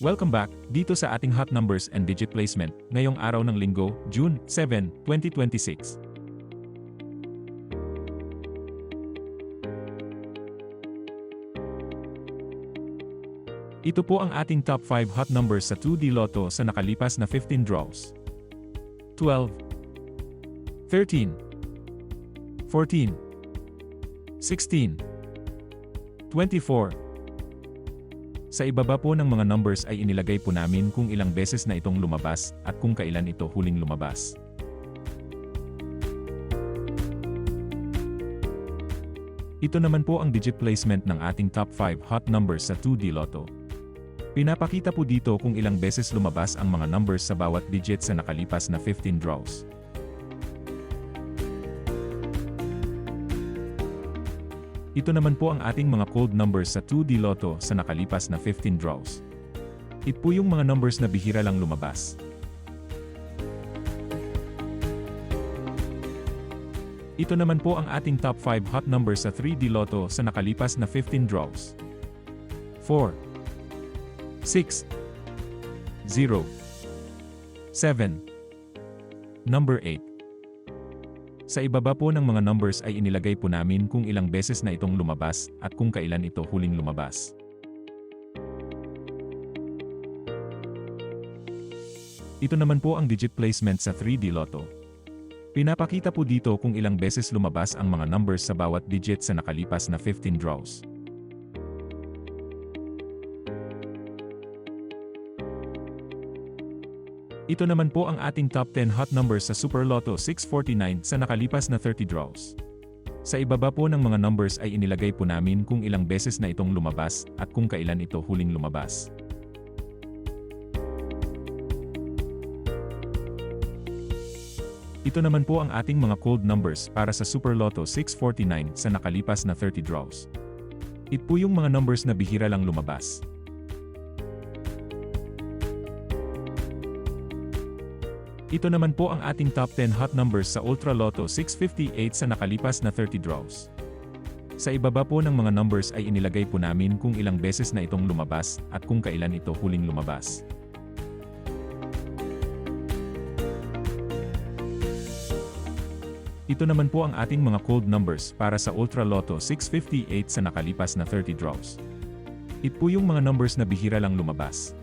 Welcome back dito sa ating hot numbers and digit placement ngayong araw ng Linggo, June 7, 2026. Ito po ang ating top 5 hot numbers sa 2D Lotto sa nakalipas na 15 draws. 12, 13, 14, 16, 24. Sa ibaba po ng mga numbers ay inilagay po namin kung ilang beses na itong lumabas at kung kailan ito huling lumabas. Ito naman po ang digit placement ng ating top 5 hot numbers sa 2D Lotto. Pinapakita po dito kung ilang beses lumabas ang mga numbers sa bawat digit sa nakalipas na 15 draws. Ito naman po ang ating mga cold numbers sa 2D Lotto sa nakalipas na 15 draws. Ito po yung mga numbers na bihira lang lumabas. Ito naman po ang ating top 5 hot numbers sa 3D Lotto sa nakalipas na 15 draws. 4, 6, 0, 7, number 8. Sa ibaba po ng mga numbers ay inilagay po namin kung ilang beses na itong lumabas at kung kailan ito huling lumabas. Ito naman po ang digit placement sa 3D Lotto. Pinapakita po dito kung ilang beses lumabas ang mga numbers sa bawat digit sa nakalipas na 15 draws. Ito naman po ang ating top 10 hot numbers sa Super Lotto 649 sa nakalipas na 30 draws. Sa ibaba po ng mga numbers ay inilagay po namin kung ilang beses na itong lumabas at kung kailan ito huling lumabas. Ito naman po ang ating mga cold numbers para sa Super Lotto 649 sa nakalipas na 30 draws. Ito po yung mga numbers na bihira lang lumabas. Ito naman po ang ating top 10 hot numbers sa Ultra Lotto 658 sa nakalipas na 30 draws. Sa ibaba po ng mga numbers ay inilagay po namin kung ilang beses na itong lumabas at kung kailan ito huling lumabas. Ito naman po ang ating mga cold numbers para sa Ultra Lotto 658 sa nakalipas na 30 draws. Ito po yung mga numbers na bihira lang lumabas.